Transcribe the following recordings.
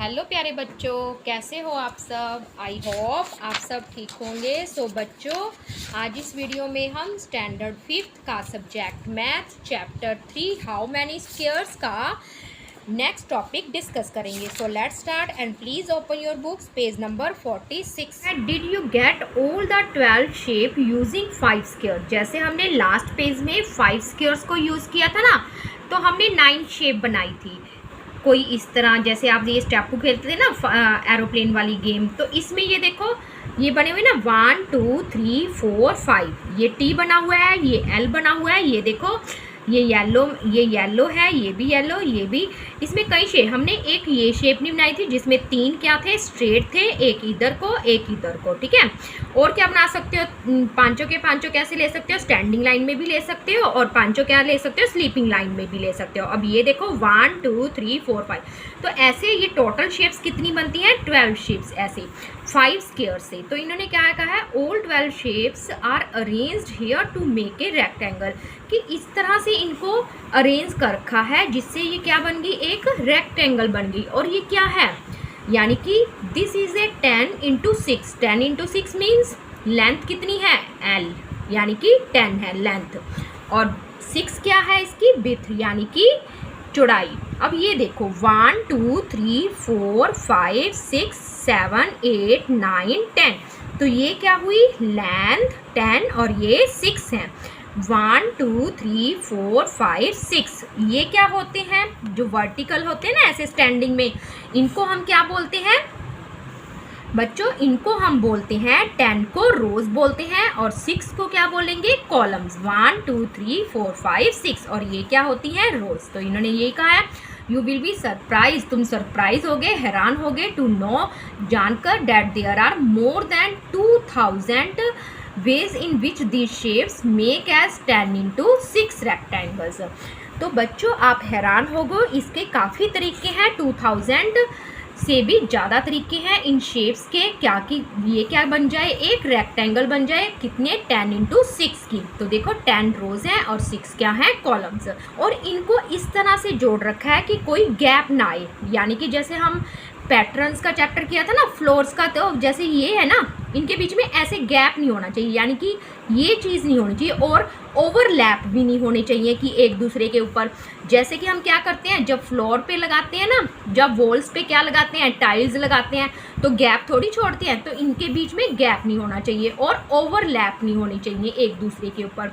Hello प्यारे बच्चों, कैसे हो आप सब। आई होप आप सब ठीक होंगे। सो बच्चों, आज इस वीडियो में हम स्टैंडर्ड 5th का subject math chapter 3 how many squares का नेक्स्ट टॉपिक डिस्कस करेंगे। So let's start and please open your books, page number 46। Did you get all the 12 shape using 5 square. जैसे हमने लास्ट पेज में 5 squares को use किया था ना, तो हमने 9 शेप बनाई थी। कोई इस तरह, जैसे आप ये स्टेपू खेलते थे ना एरोप्लेन वाली गेम, तो इसमें ये देखो ये बने हुए ना 1 2 3 4 5। ये टी बना हुआ है, ये एल बना हुआ है, ये देखो ये येलो है, ये भी येलो, ये भी। इसमें कई शेप, हमने एक ये शेप नहीं बनाई थी जिसमें 3 क्या थे, स्ट्रेट थे, एक इधर को एक इधर को, ठीक है। और क्या बना सकते हो, पांचों के पांचों कैसे ले सकते हो, स्टैंडिंग लाइन में भी ले सकते हो, और पांचों क्या ले सकते हो, स्लीपिंग लाइन में भी ले सकते हो। अब ये देखो 1 2 3 4 5, तो ऐसे ये टोटल शेप्स कितनी बनती हैं, 12 शेप्स ऐसे 5 स्क्वायर से। तो इन्होंने क्या कहा है, all 12 shapes are arranged here to make a rectangle, कि इस तरह से इनको अरेंज कर रखा है जिससे ये क्या बन गई, एक रेक्टेंगल बन गई। और ये क्या है, यानी कि this is a 10 × 6। 10 × 6 means length कितनी है, L, यानी कि 10 है लेंथ, और 6 क्या है इसकी विड्थ, यानी कि चौड़ाई। अब ये देखो 1 2 3 4 5 6 7 8 9 10, तो ये क्या हुई, लेंथ 10 और ये 6 है। 1 2 3 4 5 6, ये क्या होते हैं, जो वर्टिकल होते हैं ना ऐसे स्टैंडिंग में, इनको हम क्या बोलते हैं बच्चों, इनको हम बोलते हैं 10 को रोज बोलते हैं, और 6 को क्या बोलेंगे, कॉलम्स। 1 2 3 4 5 6, और ये क्या होती हैं, रोज। तो इन्होंने यही कहा है, यू विल बी सरप्राइज, तुम सरप्राइज होगे, हैरान होगे, टू नो, जानकर, that there are more than 2000 ways in which these shapes make as 10 × 6 rectangles। तो बच्चों आप हैरान होगो, इसके काफ़ी तरीके हैं, 2000 से भी ज़्यादा तरीके हैं इन शेप्स के, क्या कि ये क्या बन जाए, एक रेक्टेंगल बन जाए, कितने, 10 × 6 की। तो देखो 10 रोज हैं और 6 क्या है, कॉलम्स। और इनको इस तरह से जोड़ रखा है कि कोई गैप ना आए, यानी कि जैसे हम पैटर्न्स का चैप्टर किया था ना, फ्लोर्स का, तो जैसे ये है ना, इनके बीच में ऐसे गैप नहीं होना चाहिए, यानी कि ये चीज़ नहीं होनी चाहिए, और ओवरलैप भी नहीं होने चाहिए कि एक दूसरे के ऊपर। जैसे कि हम क्या करते हैं, जब फ्लोर पे लगाते हैं ना, जब वॉल्स पे क्या लगाते हैं, टाइल्स लगाते हैं, तो गैप थोड़ी छोड़ते हैं, तो इनके बीच में गैप नहीं होना चाहिए और ओवरलैप नहीं होनी चाहिए एक दूसरे के ऊपर।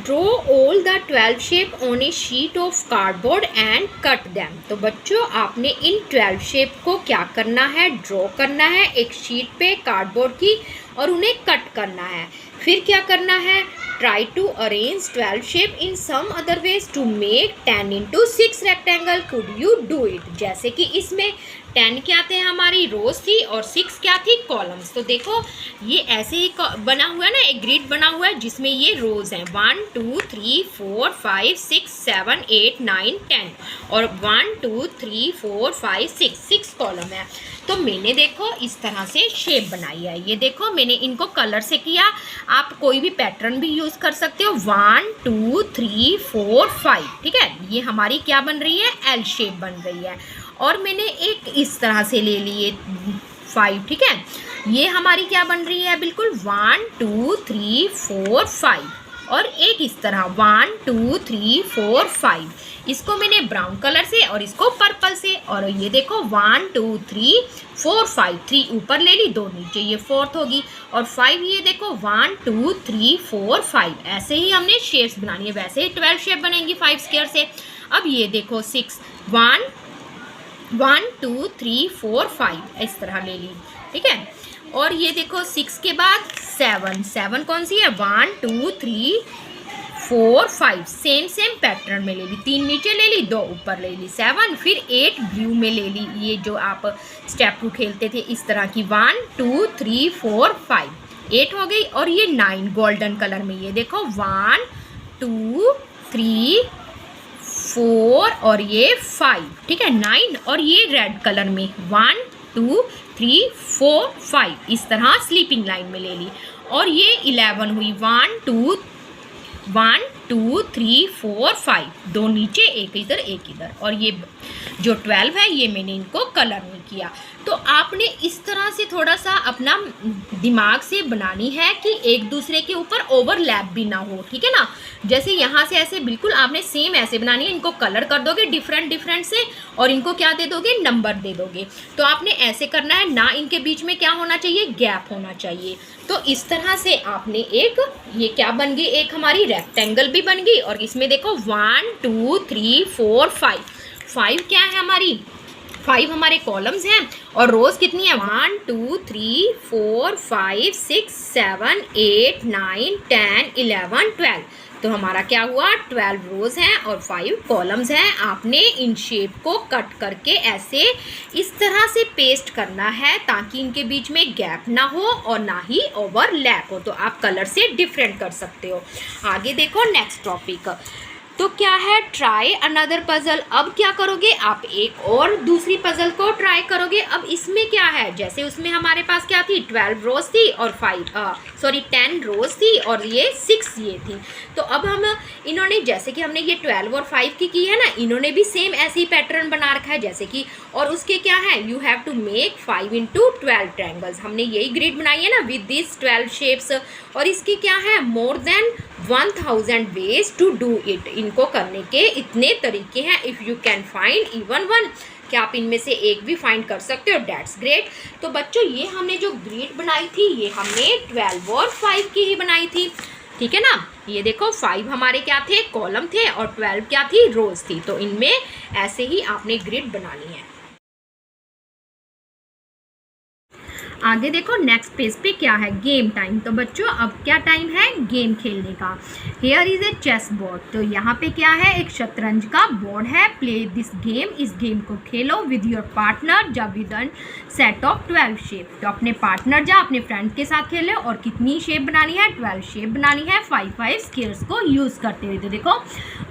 Draw all the 12 shape on A sheet of cardboard and cut them. तो बच्चों आपने इन 12 शेप को क्या करना है, ड्रॉ करना है एक शीट पे कार्डबोर्ड की, और उन्हें कट करना है। फिर क्या करना है, try to arrange 12 shape in some other ways to make 10 × 6 रेक्टेंगल, कुड यू डू इट। जैसे कि इसमें 10 क्या थे, हमारी रोज थी, और 6 क्या थी, कॉलम्स। तो देखो ये ऐसे ही बना हुआ है ना, एक ग्रिड बना हुआ है जिसमें ये रोज हैं, 1 2 3 4 5 6 7 8 9 10, और 1 2 3 4 5 6 कॉलम है। तो मैंने देखो इस तरह से शेप बनाई है, ये देखो मैंने इनको कलर से किया, आप कोई भी पैटर्न भी यूज़ कर सकते हो। 1 2 3 4 5, ठीक है, ये हमारी क्या बन रही है, एल शेप बन रही है। और मैंने एक इस तरह से ले लिए 5, ठीक है, ये हमारी क्या बन रही है, बिल्कुल 1 2 3 4 5, और एक इस तरह 1 2 3 4 5, इसको मैंने ब्राउन कलर से और इसको पर्पल से। और ये देखो 1 2 3 4 5, 3 ऊपर ले ली, 2 नीचे, ये 4th होगी, और 5 ये देखो 1 2 3 4 5, ऐसे ही हमने शेप्स बनानी है, वैसे ही 12 शेप बनेंगी 5 स्क्वायर से। अब ये देखो 6 1 1 2 3 4 5, इस तरह ले ली, ठीक है। और ये देखो 6 के बाद 7 कौन सी है, 1 2 3 4 5, सेम पैटर्न में ले ली, 3 नीचे ले ली, 2 ऊपर ले ली, 7, फिर 8 ब्लू में ले ली, ये जो आप स्टेपू खेलते थे इस तरह की, 1 2 3 4 5, 8 हो गई। और ये 9 गोल्डन कलर में, ये देखो 1 2 3 4 और ये 5, ठीक है, 9, और ये रेड कलर में 1 2 3 4 5, इस तरह स्लीपिंग लाइन में ले ली। और ये 11 हुई, 1 2 1 2 3 4 5, 2 नीचे एक इधर एक इधर, और ये जो 12 है ये मैंने इनको कलर नहीं किया। तो आपने इस तरह से थोड़ा सा अपना दिमाग से बनानी है कि एक दूसरे के ऊपर ओवरलैप भी ना हो, ठीक है ना। जैसे यहाँ से ऐसे बिल्कुल आपने सेम ऐसे बनानी है, इनको कलर कर दोगे डिफरेंट डिफरेंट से और इनको क्या दे दोगे, नंबर दे दोगे। तो आपने ऐसे करना है ना, इनके बीच में क्या होना चाहिए, गैप होना चाहिए। तो इस तरह से आपने एक, ये क्या बन गई, एक हमारी रेक्टेंगल भी बन गई। और इसमें देखो 1 2 3 4 5, 5 क्या है हमारी, 5 हमारे कॉलम्स हैं और रोज कितनी है, 1 2 3 4 5 6 7 8 9 10 11 12। तो हमारा क्या हुआ, 12 रोज हैं और 5 कॉलम्स हैं। आपने इन शेप को कट करके ऐसे इस तरह से पेस्ट करना है ताकि इनके बीच में गैप ना हो और ना ही ओवरलैप हो। तो आप कलर से डिफरेंट कर सकते हो। आगे देखो नेक्स्ट टॉपिक, तो क्या है, ट्राई अनदर पजल। अब क्या करोगे आप, एक और दूसरी पजल को ट्राई करोगे। अब इसमें क्या है, जैसे उसमें हमारे पास क्या थी, 12 रोज थी और 10 रोज थी और ये 6 ये थी। तो अब हम इन्होंने, जैसे कि हमने ये 12 और 5 की है ना, इन्होंने भी सेम ऐसे ही पैटर्न बना रखा है जैसे कि, और उसके क्या है, you have to make 5 into 12 triangles. हमने यही ग्रिड बनाई है ना विद दिस 12 शेप्स। और इसकी क्या है, more than 1000 ways to do it. इनको करने के इतने तरीके हैं। If you can find even one, क्या आप इनमें से एक भी फाइंड कर सकते हो, डेट्स ग्रेट। तो बच्चों ये हमने जो ग्रिड बनाई थी ये हमने 12 और 5 की ही बनाई थी, ठीक है ना। ये देखो 5 हमारे क्या थे, कॉलम थे, और 12 क्या थी, रोज थी। तो इनमें ऐसे ही आपने ग्रिड बनानी है। आगे देखो नेक्स्ट पेज पे क्या है, गेम टाइम। तो बच्चों अब क्या टाइम है, गेम खेलने का। Here is a chess board. तो यहाँ पे क्या है, एक शतरंज का बोर्ड है। प्ले दिस गेम, इस गेम को खेलो विद योर पार्टनर जब विद सेट ऑफ 12 शेप। तो अपने पार्टनर जा अपने फ्रेंड के साथ खेलो। और कितनी शेप बनानी है, 12 शेप बनानी है 5 स्केयर्स को यूज़ करते हुए। तो देखो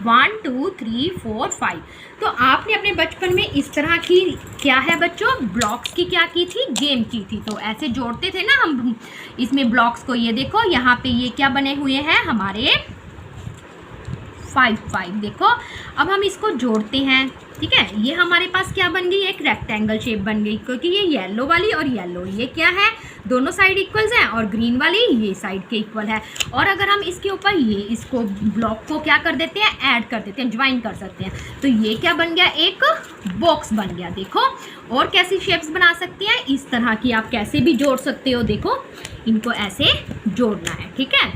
1 2 3 4 5। तो आपने अपने बचपन में इस तरह की क्या है बच्चों, ब्लॉक्स की क्या की थी, गेम की थी। तो ऐसे जोड़ते थे ना हम इसमें ब्लॉक्स को। ये देखो यहाँ पे ये क्या बने हुए हैं हमारे 5 देखो। अब हम इसको जोड़ते हैं, ठीक है। ये हमारे पास क्या बन गई, एक रेक्टेंगल शेप बन गई, क्योंकि ये येलो वाली और येलो ये क्या है, दोनों साइड इक्वल्स हैं, और ग्रीन वाली ये साइड के इक्वल है। और अगर हम इसके ऊपर ये इसको ब्लॉक को क्या कर देते हैं, ऐड कर देते हैं, ज्वाइन कर सकते हैं। तो ये क्या बन गया, एक बॉक्स बन गया। देखो और कैसी शेप्स बना सकते हैं, इस तरह की आप कैसे भी जोड़ सकते हो। देखो इनको ऐसे जोड़ना है, ठीक है।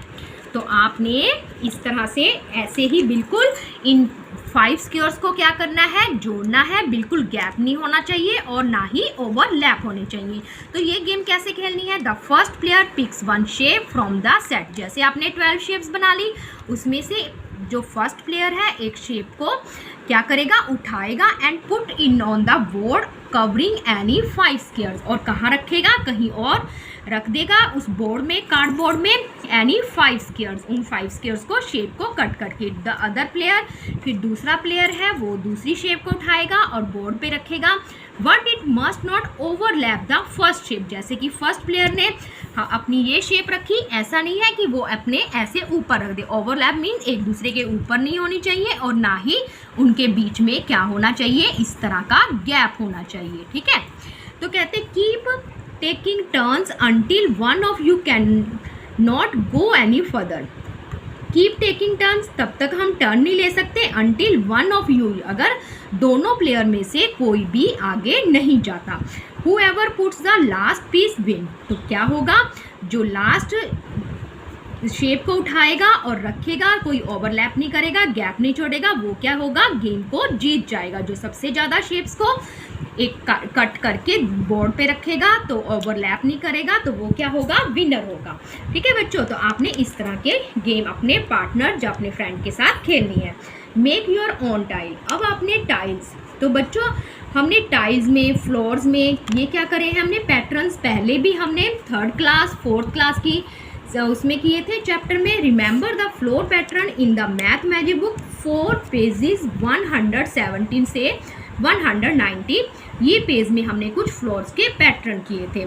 तो आपने इस तरह से ऐसे ही बिल्कुल इन 5 स्क्वायर्स को क्या करना है, जोड़ना है। बिल्कुल गैप नहीं होना चाहिए और ना ही ओवरलैप होने चाहिए। तो ये गेम कैसे खेलनी है, the first player picks 1 shape from the set. जैसे आपने 12 शेप्स बना ली, उसमें से जो फर्स्ट प्लेयर है एक शेप को क्या करेगा, उठाएगा and put in on the board covering any 5 squares. और कहाँ रखेगा, कहीं और रख देगा उस बोर्ड में, कार्डबोर्ड में, एनी 5 स्क्वायर्स। उन 5 स्क्वायर्स को, शेप को कट करके। द अदर प्लेयर, फिर दूसरा प्लेयर है वो दूसरी शेप को उठाएगा और बोर्ड पे रखेगा। But it must not overlap the first shape. जैसे कि फर्स्ट प्लेयर ने अपनी ये शेप रखी, ऐसा नहीं है कि वो अपने ऐसे ऊपर रख दे। ओवरलैप मीन्स एक दूसरे के ऊपर नहीं होनी चाहिए और ना ही उनके बीच में क्या होना चाहिए, इस तरह का गैप होना चाहिए, ठीक है। तो कहते keep taking turns until one of you can not go any further. Keep taking turns, तब तक हम टर्न नहीं ले सकते, अंटिल वन ऑफ यू, अगर दोनों प्लेयर में से कोई भी आगे नहीं जाता। Whoever puts the last piece win. तो क्या होगा, जो लास्ट शेप को उठाएगा और रखेगा, कोई ओवरलैप नहीं करेगा, गैप नहीं छोड़ेगा, वो क्या होगा, गेम को जीत जाएगा। जो सबसे ज़्यादा शेप्स को एक कट करके बोर्ड पे रखेगा तो ओवरलैप नहीं करेगा, तो वो क्या होगा, विनर होगा, ठीक है बच्चों। तो आपने इस तरह के गेम अपने पार्टनर या अपने फ्रेंड के साथ खेलनी है। Make your own tile. अब आपने टाइल्स, तो बच्चों हमने टाइल्स में, फ्लोर्स में ये क्या करे हैं, हमने पैटर्न्स पहले भी हमने 3rd क्लास 4th क्लास की उसमें किए थे चैप्टर में। Remember the floor pattern in the math magic book 4 pages 117 से 190। ये पेज में हमने कुछ फ्लोर्स के पैटर्न किए थे।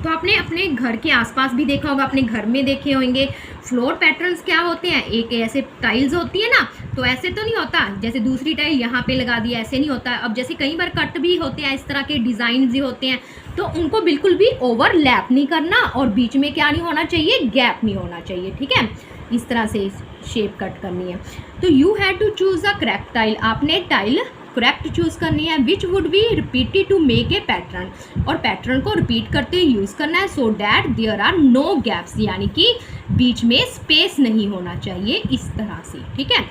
तो आपने अपने घर के आसपास भी देखा होगा, अपने घर में देखे होंगे। फ्लोर पैटर्न्स क्या होते हैं, एक ऐसे टाइल्स होती है ना, तो ऐसे तो नहीं होता जैसे दूसरी टाइल यहाँ पे लगा दिया, ऐसे नहीं होता। अब जैसे कई बार कट भी होते हैं, इस तरह के डिज़ाइन भी होते हैं, तो उनको बिल्कुल भी ओवरलैप नहीं करना और बीच में क्या नहीं होना चाहिए, गैप नहीं होना चाहिए, ठीक है। इस तरह से शेप कट करनी है। तो you had to choose a correct tile, आपने टाइल करेक्ट चूज़ करनी है, which would be repeated to make a pattern, और पैटर्न को रिपीट करते हुए यूज़ करना है, so that there are no gaps, यानी कि बीच में स्पेस नहीं होना चाहिए, इस तरह से, ठीक है।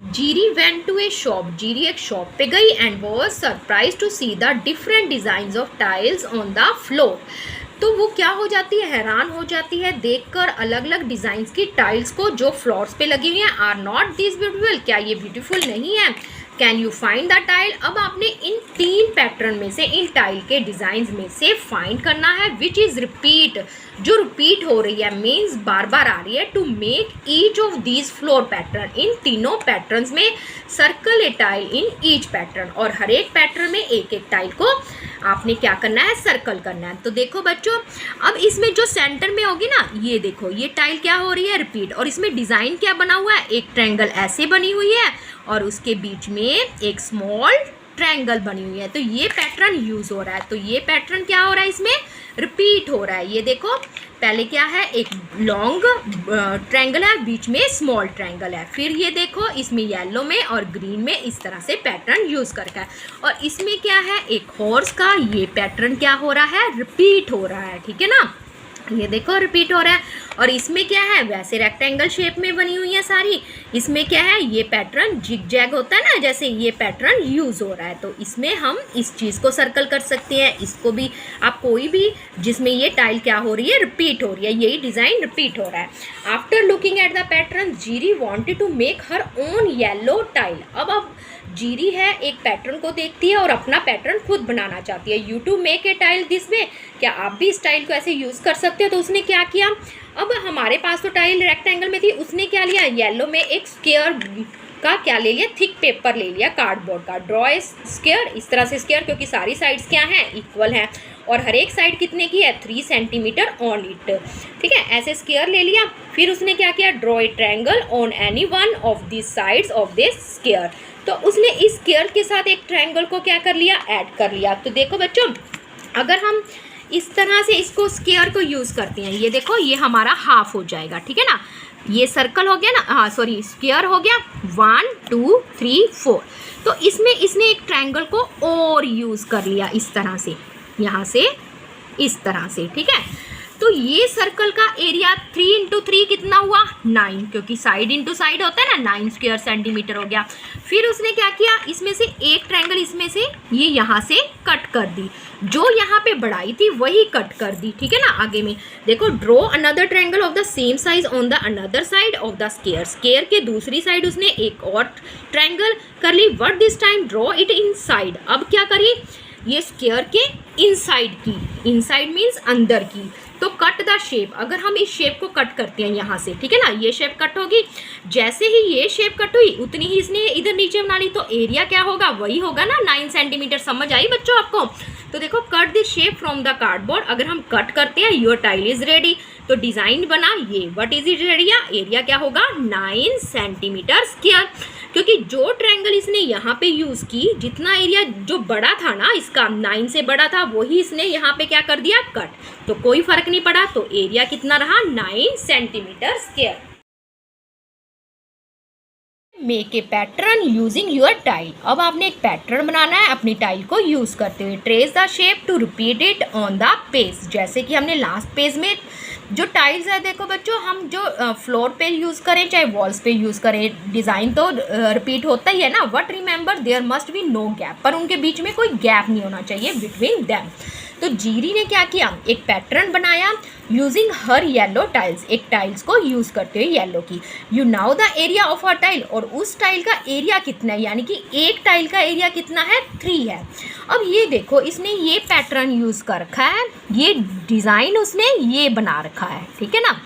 Jeeri went to a shop, Jeeri एक शॉप पे गई and was surprise to see the different design of tiles on the floor. तो वो क्या हो जाती है, हैरान हो जाती है देखकर अलग अलग डिजाइन्स की टाइल्स को जो फ्लोर्स पे लगी हुई हैं। आर नॉट दिस ब्यूटीफुल, क्या ये ब्यूटीफुल नहीं है। Can you find the tile, अब आपने इन 3 पैटर्न में से, इन टाइल के डिजाइन में से फाइंड करना है विच इज रिपीट, जो रिपीट हो रही है, मीन्स बार बार आ रही है। To make each of these floor pattern, इन तीनों पैटर्न्स में circle a tile in each pattern, और हर एक पैटर्न में एक एक टाइल को आपने क्या करना है, सर्कल करना है। तो देखो बच्चों, अब इसमें जो सेंटर में होगी ना, ये देखो ये टाइल क्या हो रही है, रिपीट, और इसमें डिज़ाइन क्या बना हुआ है, एक ट्रायंगल ऐसे बनी हुई है और उसके बीच में एक स्मॉल ट्रायंगल बनी हुई है। तो ये पैटर्न यूज़ हो रहा है, तो ये पैटर्न क्या हो रहा है, इसमें रिपीट हो रहा है। ये देखो पहले क्या है, एक लॉन्ग ट्रायंगल है, बीच में स्मॉल ट्रायंगल है, फिर ये देखो इसमें येलो में और ग्रीन में इस तरह से पैटर्न यूज़ करके है, और इसमें क्या है, एक हॉर्स का ये पैटर्न क्या हो रहा है, रिपीट हो रहा है, ठीक है ना। ये देखो रिपीट हो रहा है, और इसमें क्या है, वैसे रेक्टेंगल शेप में बनी हुई है सारी। इसमें क्या है, ये पैटर्न जिग जैग होता है ना, जैसे ये पैटर्न यूज़ हो रहा है, तो इसमें हम इस चीज़ को सर्कल कर सकते हैं। इसको भी आप कोई भी जिसमें ये टाइल क्या हो रही है, रिपीट हो रही है, यही डिज़ाइन रिपीट हो रहा है। After looking at the pattern, Jiri wanted to make her own yellow tile. अब जीरी है, एक पैटर्न को देखती है और अपना पैटर्न खुद बनाना चाहती है। You to make a tile this way, क्या आप भी इस टाइल को ऐसे यूज़ कर सकते हो। तो उसने क्या किया, अब हमारे पास तो टाइल रेक्टेंगल में थी, उसने क्या लिया, येलो में एक स्क्वायर का क्या ले लिया, थिक पेपर ले लिया कार्डबोर्ड का। ड्रॉ ए स्क्वायर, इस तरह से स्क्वायर, क्योंकि सारी साइड्स क्या हैं, इक्वल हैं, और हर एक साइड कितने की है, 3 सेंटीमीटर ऑन इट, ठीक है। ऐसे स्क्वायर ले लिया, फिर उसने क्या किया, draw a triangle on any one of this sides of this square. तो उसने इस स्क्वायर के साथ एक ट्रायंगल को क्या कर लिया, ऐड कर लिया। तो देखो बच्चों, अगर हम इस तरह से इसको स्क्वायर को यूज़ करते हैं, ये देखो ये हमारा हाफ हो जाएगा, ठीक है ना। ये सर्कल हो गया ना, हाँ सॉरी स्क्वायर हो गया, 1 2 3 4। तो इसमें इसने एक ट्रायंगल को और यूज़ कर लिया इस तरह से, यहाँ से इस तरह से, ठीक है। तो ये सर्कल का एरिया 3 इंटू 3 कितना हुआ, 9, क्योंकि साइड इंटू साइड होता है ना, 9 स्क्वायर सेंटीमीटर हो गया। फिर उसने क्या किया, इसमें से एक ट्रायंगल इसमें से ये यहाँ से कट कर दी, जो यहाँ पे बढ़ाई थी वही कट कर दी, ठीक है ना। आगे में देखो, draw another triangle of the same size on the another side of the square, square के दूसरी साइड उसने एक और ट्रायंगल कर ली, but this time draw it inside. अब क्या करी, ये स्क्वायर के इनसाइड की, इनसाइड मीन्स अंदर की। तो कट द शेप, अगर हम इस शेप को कट करते हैं यहाँ से, ठीक है ना, ये शेप कट होगी, जैसे ही ये शेप कट हुई उतनी ही इसने इधर नीचे बना ली, तो एरिया क्या होगा, वही होगा ना 9 सेंटीमीटर। समझ आई बच्चों आपको। तो देखो, cut this shape from the cardboard, अगर हम कट करते हैं, योर टाइल इज रेडी। तो डिज़ाइन बना ये, what is it area, area क्या होगा, 9 सेंटीमीटर स्क्वायर, क्योंकि जो ट्रायंगल इसने यहाँ पे यूज़ की, जितना एरिया जो बड़ा था ना इसका, 9 से बड़ा था, वही इसने यहाँ पे क्या कर दिया, कट। तो कोई फर्क नहीं पड़ा, तो एरिया कितना रहा, 9 centimetre square. Make a pattern using your tile, अब आपने एक पैटर्न बनाना है अपनी टाइल को यूज़ करते हुए। Trace the shape to repeat it on the page, जैसे कि हमने लास्ट पेज में जो टाइल्स है, देखो बच्चों, हम जो फ्लोर पे यूज़ करें चाहे वॉल्स पे यूज़ करें, डिज़ाइन तो रिपीट होता ही है ना। But remember there must be no gap, पर उनके बीच में कोई गैप नहीं होना चाहिए बिटवीन दैम। तो जीरी ने क्या किया, एक पैटर्न बनाया यूजिंग हर येलो टाइल्स, एक टाइल्स को यूज़ करते हुए येलो की। You now the area of a tile, और उस टाइल का एरिया कितना है, यानी कि एक टाइल का एरिया कितना है, 3 है। अब ये देखो, इसने ये पैटर्न यूज़ कर रखा है, ये डिज़ाइन उसने ये बना रखा है, ठीक है ना।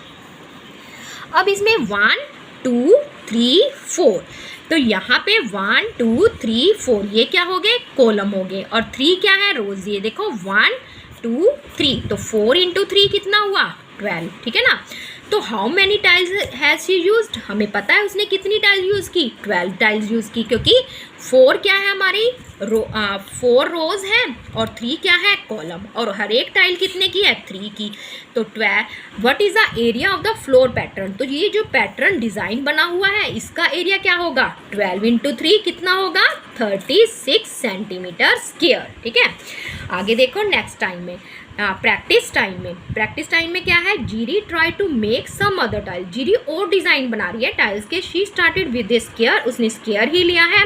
अब इसमें 1 2 3 4। तो यहाँ पे 1 2 3 4 ये क्या हो गए, कॉलम हो गए, और 3 क्या है, रोज। ये देखो 1 2 3, तो 4 इंटू 3 कितना हुआ, 12, ठीक है ना। तो how many tiles has she used, हमें पता है उसने कितनी टाइल्स यूज़ की, 12 टाइल्स यूज़ की, क्योंकि 4 क्या है हमारी 4 रोज है और 3 क्या है, कॉलम, और हर एक टाइल कितने की है, 3 की। तो 12, what is the area of the floor pattern, तो ये जो पैटर्न डिज़ाइन बना हुआ है इसका एरिया क्या होगा, 12 इंटू 3 कितना होगा, 36 सेंटीमीटर स्क्वायर, ठीक है। आगे देखो नेक्स्ट टाइम में, प्रैक्टिस टाइम में क्या है, Jiri try to make some other tile, Jiri और डिज़ाइन बना रही है टाइल्स के। She started with a square, उसने स्क्वायर ही लिया है,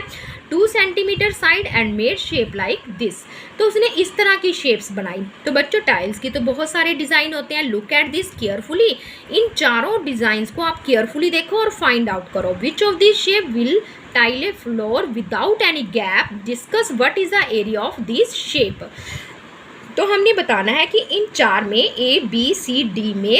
2 centimetre side and made shape like this, तो उसने इस तरह की शेप्स बनाई। तो बच्चों टाइल्स की तो बहुत सारे डिज़ाइन होते हैं, लुक एट दिस केयरफुली, इन चारों डिज़ाइंस को आप केयरफुली देखो और फाइंड आउट करो, which of this shape will tile A floor without any gap, discuss what is the area of this shape. तो हमने बताना है कि इन 4 में A B C D में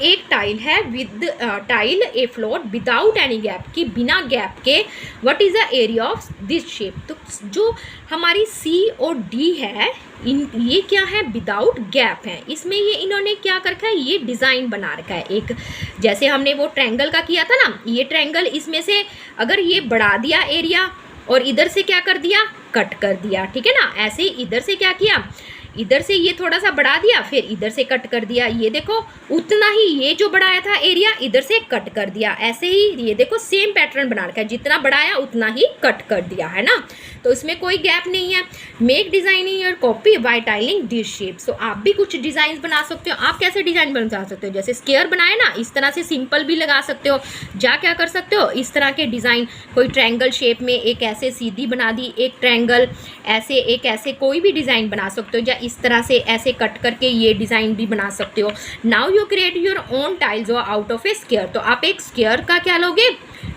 एक टाइल है with tile A floor without any gap, की बिना गैप के, what is the area of this shape. तो जो हमारी C और D है ये क्या है, विदाउट गैप है, इसमें ये इन्होंने क्या कर रखा है, ये डिज़ाइन बना रखा है एक, जैसे हमने वो ट्रायंगल का किया था ना, ये ट्रायंगल इसमें से अगर ये बढ़ा दिया एरिया और इधर से क्या कर दिया, कट कर दिया, ठीक है ना। ऐसे ही इधर से क्या किया, इधर से ये थोड़ा सा बढ़ा दिया, फिर इधर से कट कर दिया, ये देखो उतना ही ये जो बढ़ाया था एरिया इधर से कट कर दिया, ऐसे ही ये देखो सेम पैटर्न बना रखा है, जितना बढ़ाया उतना ही कट कर दिया, है ना। तो इसमें कोई गैप नहीं है। Make design in your copy bye tiling this shapes, तो आप भी कुछ डिज़ाइन बना सकते हो। आप कैसे डिज़ाइन बना सकते हो, जैसे स्क्वायर बनाए ना, इस तरह से सिंपल भी लगा सकते हो, जा क्या कर सकते हो, इस तरह के डिज़ाइन, कोई ट्रायंगल शेप में एक ऐसे सीधी बना दी, एक ट्रायंगल ऐसे, एक ऐसे, कोई भी डिज़ाइन बना सकते हो, या इस तरह से ऐसे कट करके ये डिज़ाइन भी बना सकते हो। Now you create your own tiles out of A square, तो आप एक स्क्वायर का क्या लोगे,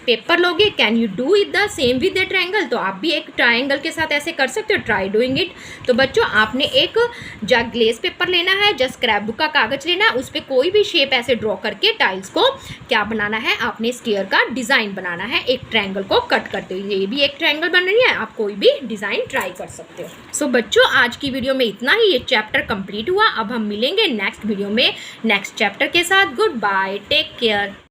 पेपर लोगे। Can you do it the same with the triangle, तो आप भी एक ट्रायंगल के साथ ऐसे कर सकते हो, ट्राई डूइंग इट। तो बच्चों आपने एक जा ग्लेस पेपर लेना है, या स्क्रैप बुक का कागज लेना है, उस पर कोई भी शेप ऐसे ड्रॉ करके टाइल्स को क्या बनाना है, आपने स्क्वायर का डिज़ाइन बनाना है, एक ट्रायंगल को कट करते हुए। ये भी एक ट्रायंगल बन रही है, आप कोई भी डिज़ाइन ट्राई कर सकते हो। सो बच्चों आज की वीडियो में इतना ही, ये चैप्टर कंप्लीट हुआ। अब हम मिलेंगे नेक्स्ट वीडियो में नेक्स्ट चैप्टर के साथ। Good bye, take care.